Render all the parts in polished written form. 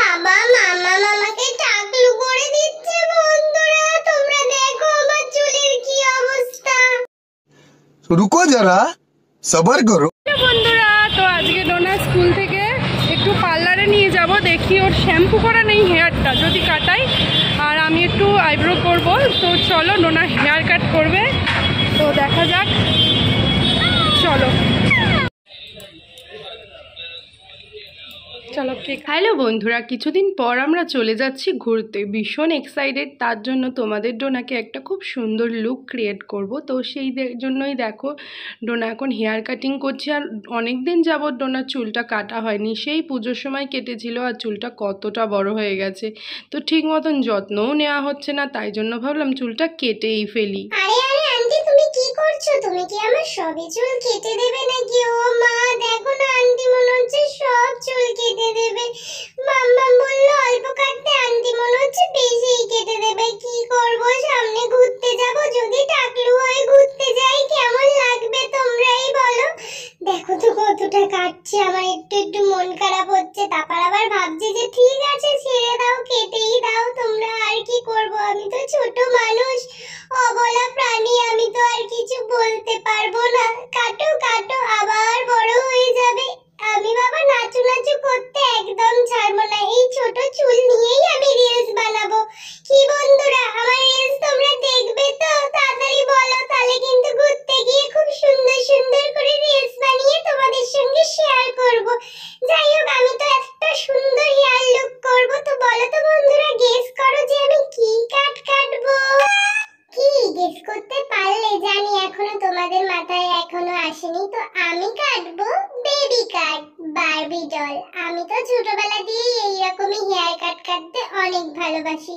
বাবা মামা মামাকে টাকলু করে দিচ্ছে। বন্ধুরা তোমরা দেখো আমার চুলের কি অবস্থা। रुको जरा सबर करो। বন্ধুরা তো আজকে ডোনা স্কুল থেকে একটু পার্লারে নিয়ে যাব, দেখি ওর শ্যাম্পু করা নেই হেয়ারটা, যদি কাটাই। আর আমি একটু আইব্রো করব, তো চলো ডোনা হেয়ার কাট করবে, তো দেখা যাক, চলো চলো। হ্যালো বন্ধুরা, কিছুদিন পর আমরা চলে যাচ্ছি ঘুরতে, ভীষণ এক্সাইটেড। তার জন্য তোমাদের ডোনাকে একটা খুব সুন্দর লুক ক্রিয়েট করব, তো সেই জন্যই দেখো ডোনা এখন হেয়ার কাটিং করছে। আর অনেক দিন যাবৎ ডোনার চুলটা কাটা হয়নি, সেই পুজোর সময় কেটেছিল, আর চুলটা কতটা বড় হয়ে গেছে, তো ঠিক মতন যত্নও নেওয়া হচ্ছে না, তাই জন্য ভাবলাম চুলটা কেটেই ফেলি। আরে আরে আন্টি তুমি কি করছো? তুমি কি আমার সবই চুল কেটে দেবে নাকি? ও মা দেখো না আন্টি, মনে হচ্ছে সব চুল কেটে দেবে। মাম্মা বললো অল্প কাটতে, আন্টি মনে হচ্ছে বেশিই কেটে দেবে। কি করব? সামনে ঘুরতে যাব, যদি টাকলু হয়ে ঘুরতে যাই কেমন লাগবে তোমরাই বলো। দেখো তো কতটা কাটছে, আমার একটু একটু মন খারাপ হচ্ছে। তারপর আবার ভাবছি যে ঠিক আছে ছেড়ে দাও, কেটেই দাও তোমরা, আর কি করব, আমি তো ছোট মানুষ, অবলা প্রাণী, আমি তো আর কিছু বলতে পারবো না। কাটো কাটো, আবার বড় হয়ে যাবে। আমি বাবা নাচু নাচু করতে একদম ছাড়বো না, এই ছোট চুল নিয়েই আমি রিলস বানাবো। কি বন্ধুরা আমার রিলস তোমরা দেখবে তো? তাড়াতাড়ি বলো, তাহলে কিন্তু ঘুরতে গিয়ে খুব সুন্দর সুন্দর করে রিলস বানিয়ে তোমাদের সঙ্গে শেয়ার করব। যাই হোক, আমি তো একটা সুন্দর হেয়ার লুক করব, তো বলো তো বন্ধুরা, গেস করো যে আমি কি কাট কাটবো। কি গেস করতে পারলে? জানি এখনো তোমাদের মাথায় এখনো আসেনি, তো আমি কাটবো বেবি কাট, বারবি ডল। আমি তো ছোটবেলা দিয়ে এইরকমই হেয়ার কাট কাটতে অনেক ভালোবাসি।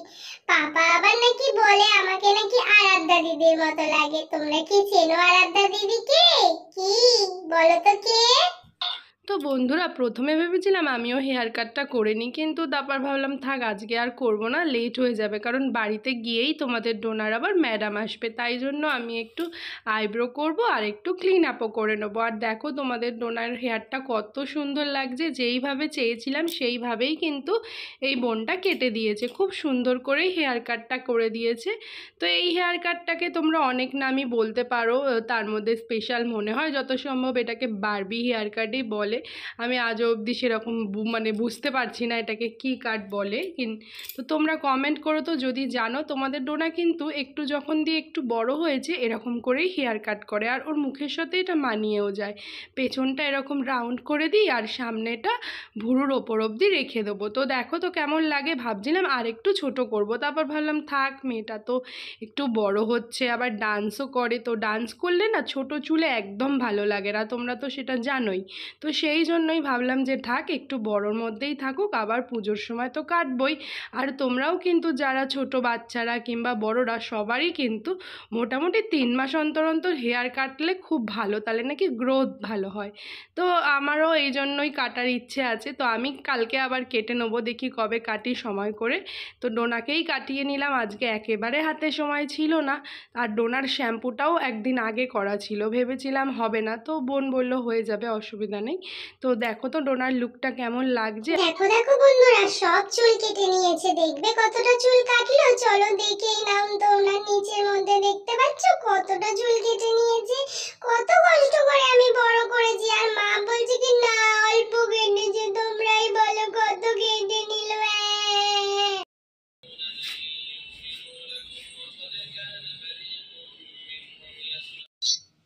পাপা আবার নাকি বলে আমাকে নাকি আরাধ্যা দিদির মতো লাগে। তোমরা কি চেনো আরাধ্যা দিদিকে? কি বলো তো কে? তো বন্ধুরা প্রথমে ভেবেছিলাম আমিও হেয়ার কাটটা করে নিই, কিন্তু তারপর ভাবলাম থাক আজকে আর করব না, লেট হয়ে যাবে, কারণ বাড়িতে গিয়েই তোমাদের ডোনার আবার ম্যাডাম আসবে, তাই জন্য আমি একটু আইব্রো করব আর একটু ক্লিন আপও করে নেবো। আর দেখো তোমাদের ডোনার হেয়ারটা কত সুন্দর লাগছে, যেইভাবে চেয়েছিলাম সেইভাবেই কিন্তু এই বোনটা কেটে দিয়েছে, খুব সুন্দর করেই হেয়ার কাটটা করে দিয়েছে। তো এই হেয়ার কাটটাকে তোমরা অনেক নামই বলতে পারো, তার মধ্যে স্পেশাল মনে হয় যত সম্ভব এটাকে বারবি হেয়ার কাটই বলে। আমি আজও অবধি সেরকম মানে বুঝতে পারছি না এটাকে কি কাট বলে। তো তোমরা কমেন্ট করো তো যদি জানো। তোমাদের ডোনা কিন্তু একটু যখন দিয়ে একটু বড় হয়েছে এরকম করেই হেয়ার কাট করে, আর ওর মুখের সাথে এটা মানিয়েও যায়। পেছনটা এরকম রাউন্ড করে দিই আর সামনেটা ভুরুর ওপর অবধি রেখে দেবো। তো দেখো তো কেমন লাগে। ভাবছিলাম আর একটু ছোট করব, তারপর ভাবলাম থাক, মেয়েটা তো একটু বড় হচ্ছে, আবার ডান্সও করে, তো ডান্স করলে না ছোট চুলে একদম ভালো লাগে না, তোমরা তো সেটা জানোই। তো সেই জন্যই ভাবলাম যে থাক, একটু বড়োর মধ্যেই থাকুক, আবার পুজোর সময় তো কাটবই। আর তোমরাও কিন্তু যারা ছোট বাচ্চারা কিংবা বড়রা সবারই কিন্তু মোটামুটি 3 মাস অন্তর অন্তর হেয়ার কাটলে খুব ভালো, তাহলে নাকি গ্রোথ ভালো হয়। তো আমারও এই জন্যই কাটার ইচ্ছে আছে, তো আমি কালকে আবার কেটে নেবো, দেখি কবে কাটি সময় করে। তো ডোনাকেই কাটিয়ে নিলাম আজকে, একেবারে হাতে সময় ছিল না। আর ডোনার শ্যাম্পুটাও একদিন আগে করা ছিল, ভেবেছিলাম হবে না, তো বোন বলল হয়ে যাবে, অসুবিধা নেই। তো দেখো তো ডোনার লুকটা কেমন লাগছে। দেখো দেখো বন্ধুরা, সব চুল কেটে নিয়েছে, দেখবে কতটা চুল কাটলো, চলো দেখেই নাও। তোমরা নিচের মধ্যে দেখতে পাচ্ছ কতটা চুল কেটে নিয়েছে। কত কষ্ট করে আমি বড় করেছি, আর মা বলছে কি না অল্প কেটেছে। তোমরাই বলো কত কেটে নিল।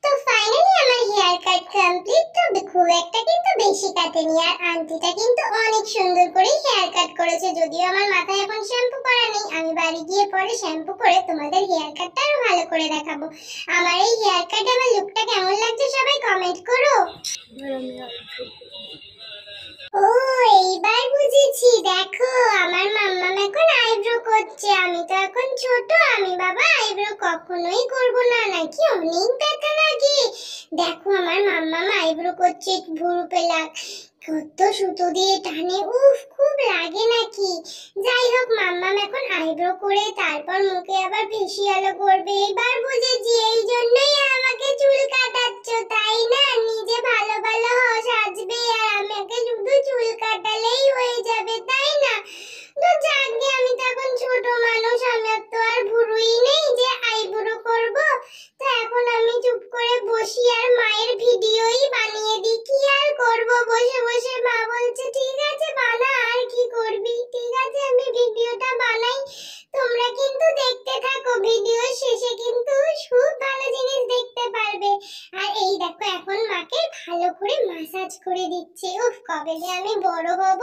তো ফাইনালি আমার হেয়ার কাট কমপ্লিট। তো খুব একটা কিন্তু বেশি কাটেনি, আর আন্টিটা কিন্তু অনেক সুন্দর করে হেয়ার কাট করেছে। যদিও আমার মাথায় এখন শ্যাম্পু করা নেই, আমি বাড়ি গিয়ে পরে শ্যাম্পু করে তোমাদের হেয়ার কাটটা আরো ভালো করে দেখাবো। আমার এই হেয়ার কাট, আমার লুকটা কেমন লাগছে সবাই কমেন্ট করো। ও এইবার বুঝেছি, দেখো আমার মাম্মাম এখন আইব্রো করছে। আমি তো এখন ছোট, আমি বাবা আইব্রো কখনোই করব না, নাকি অনেক ব্যথা লাগে। দেখো আমার মাম্মাম আইব্রো করছে, ভুরু পেলাক কত সুতো দিয়ে টানে, উফ খুব লাগে নাকি। যাই হোক, মাম্মাম এখন আইব্রো করে তারপর মুখে আবার ফেসিয়ালও করবে। এবার বুঝেছি এই জন্যই আমাকে চুল কাটাচ্ছ, তাই না? নিজে ভালো ভালো সাজবে আর আমাকে শুধু চুল কাটালেই হয়ে যাবে, তাই না? কবে যে আমি বড় হব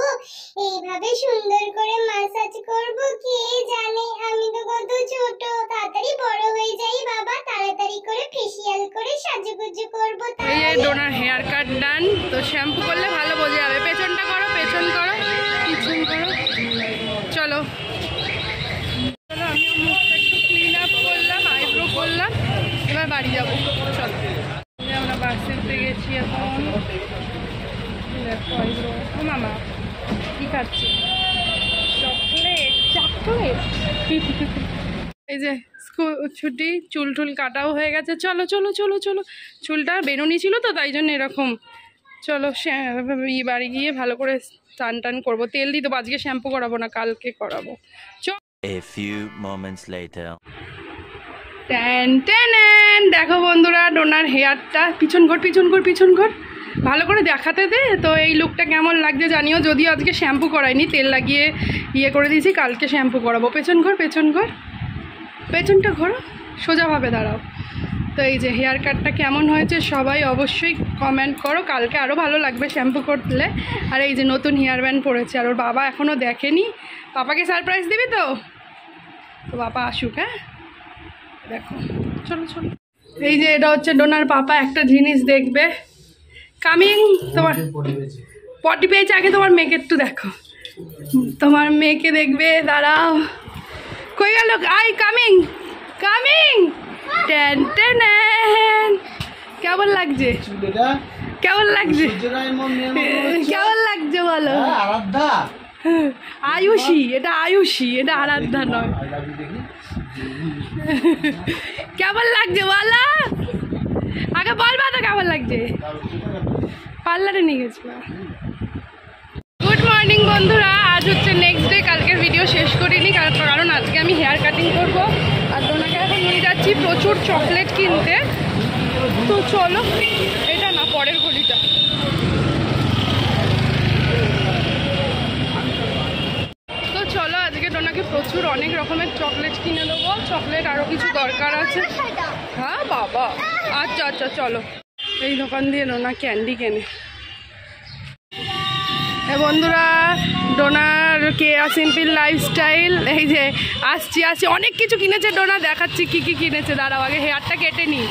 এইভাবে সুন্দর করে ম্যাসাজ করব কে জানে। আমি তো কত ছোট, তাড়াতাড়ি বড় হয়ে যাই বাবা, তাড়াতাড়ি করে ফেসিয়াল করে সাজুগুজু করব। এই যে ডোনার হেয়ার কাট ডান। তো শ্যাম্পু করলে ভালো বোঝা যাবে। পেছনটা করো, পেছন করো, পিছন করো। চলো চলো, আমিও মুখটা একটু ক্লিন আপ করলাম, আইব্রো করলাম, এবার বাড়ি যাবো। চলো, আমরা বাসে উঠে গেছি এখন। দেখো আইব্রো। ও মামা কি খাচ্ছি? Chocolate, chocolate. এই যে স্কুল ছুটি, চুল টুল কাটাও হয়ে গেছে। চলো চলো চলো চলো, চুলটা বেরোনি ছিল তো তাই জন্য এরকম। চলো বাড়ি গিয়ে ভালো করে টান টান করবো। তেল দিই তো, আজকে শ্যাম্পু করাবো না, কালকে করাবো। A few moments later. দেখো বন্ধুরা, ডোনার হেয়ারটা পিছন ঘর, পিছন ঘর, পিছন ঘর, ভালো করে দেখাতে দে। তো এই লুকটা কেমন লাগছে জানিও। যদিও আজকে শ্যাম্পু করাইনি, তেল লাগিয়ে ইয়ে করে দিয়েছি, কালকে শ্যাম্পু করাবো। পেছন ঘর, পেছন ঘর, পেছনটা ঘোরো, সোজাভাবে দাঁড়াও। তো এই যে হেয়ার কাটটা কেমন হয়েছে সবাই অবশ্যই কমেন্ট করো। কালকে আরও ভালো লাগবে শ্যাম্পু করলে। আর এই যে নতুন হেয়ার ব্যান্ড পড়েছে, আর ওর বাবা এখনও দেখেনি। পাপাকে সারপ্রাইজ দিবি তো? তো বাবা আসুক। হ্যাঁ দেখো, চলো চলো। এই যে এটা হচ্ছে ডোনার পাপা, একটা জিনিস দেখবে। কামিং, তোমার পটি পেয়েছে। আগে তোমার মেয়েকে একটু দেখো, তোমার মেয়েকে দেখবে, দাঁড়াও। কই গেল? I coming, coming. Ten ten. কেমন লাগছে? কেমন লাগছে? কেমন লাগছে বলো? আয়ুষী, এটা আয়ুষী, এটা আরাধ্যা নয়। কেমন লাগছে বলো? আগে বলবা তো কেমন লাগছে। পার্লারে নিয়ে গেছিলাম। গুড মর্নিং বন্ধুরা, আজ হচ্ছে নেক্সট ডে। কালকের ভিডিও শেষ করিনি কারণ আজকে আমি হেয়ার কাটিং করব। আর ডোনাকে এখন নিয়ে যাচ্ছি প্রচুর চকলেট কিনতে। তো চলো, এটা না পরের ঘড়িটা। তো চলো, আজকে ডোনাকে প্রচুর অনেক রকমের চকলেট কিনে দেবো। চকলেট আরও কিছু দরকার আছে। হ্যাঁ বাবা, আচ্ছা আচ্ছা চলো। এই দোকান দিয়ে ডোনা ক্যান্ডি কেনে। বন্ধুরা, ডোনার কেয়া সিম্পল লাইফস্টাইল, এই যে আসছি অনেক কিছু কিনেছে ডোনা, দেখাচ্ছি কি কি কিনেছে। দাঁড়াও আগে হেয়ারটা কেটে নিই।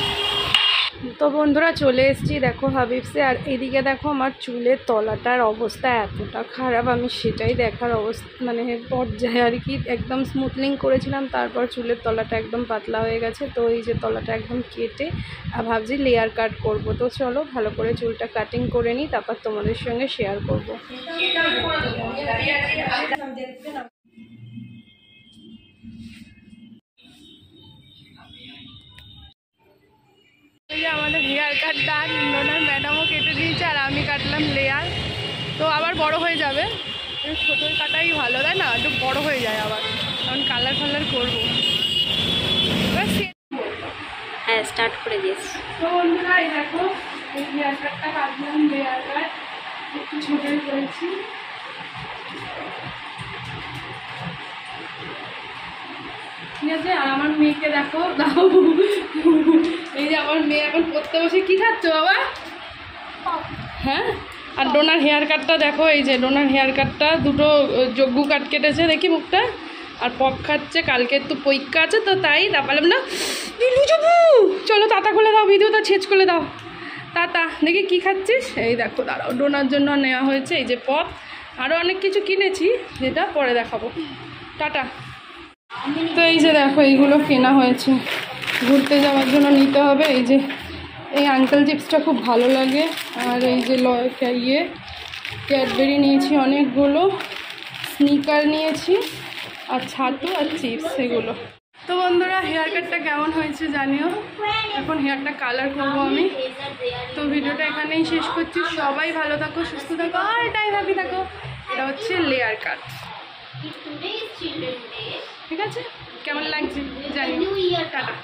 তো বন্ধুরা চলে এসেছি দেখো হাবিবসে। আর এদিকে দেখো আমার চুলের তলাটার অবস্থা এতটা খারাপ, আমি সেটাই দেখার অবস্থা মানে পর্যায়ে আর কি। একদম স্মুথনিং করেছিলাম, তারপর চুলের তলাটা একদম পাতলা হয়ে গেছে। তো এই যে তলাটা একদম কেটে ভাবছি লেয়ার কাট করব। তো চলো ভালো করে চুলটা কাটিং করে নিই, তারপর তোমাদের সঙ্গে শেয়ার করব। এই যে আমাদের হেয়ার কাট ডান। ডোনার ম্যাডামও কেটে দিয়েছে আর আমি কাটলাম লেয়ার। তো আবার বড় হয়ে যাবে, ছোটো কাটাই ভালো, তাই না? একটু বড় হয়ে যায় আবার, কারণ কালার ফালার করবো। হ্যাঁ, স্টার্ট করে দিয়েছি। তো বন্ধুরা এই দেখো, এই হেয়ার কাটটা কাটলাম, হেয়ার কাট একটু ছোটোই করেছি। ঠিক আছে। আর আমার মেয়েকে দেখো, দাও। এই যে আমার মেয়ে এখন পড়তে বসে কি খাচ্ছ বাবা? হ্যাঁ। আর ডোনার হেয়ার কাটটা দেখো, এই যে ডোনার হেয়ার কাটটা দুটো যজ্ঞ কাট কেটেছে, দেখি মুখটা। আর পপ খাচ্ছে, কালকে একটু পরীক্ষা আছে তো তাই বললাম না। চলো তাতা খুলে দাও, ভিডিওটা ছেচ করে দাও। তাতা দেখি কি খাচ্ছিস। এই দেখো দাঁড়াও, ডোনার জন্য নেওয়া হয়েছে এই যে পপ। আরও অনেক কিছু কিনেছি, যেটা পরে দেখাবো। টাটা। তো এই যে দেখো, এইগুলো কেনা হয়েছে, ঘুরতে যাওয়ার জন্য নিতে হবে। এই যে এই আঙ্কেল চিপসটা খুব ভালো লাগে। আর এই যে ক্যাডবেরি নিয়েছি অনেকগুলো, স্নিকার নিয়েছি, আর ছাতু আর চিপস এগুলো। তো বন্ধুরা হেয়ার কাটটা কেমন হয়েছে জানিও। এখন হেয়ারটা কালার করবো আমি। তো ভিডিওটা এখানেই শেষ করছি। সবাই ভালো থাকো, সুস্থ থাকো, আর টাইম হ্যাপি থাকো। এটা হচ্ছে লেয়ার কাট। ঠিক আছে, কেমন লাগছে জানিও। টাটা।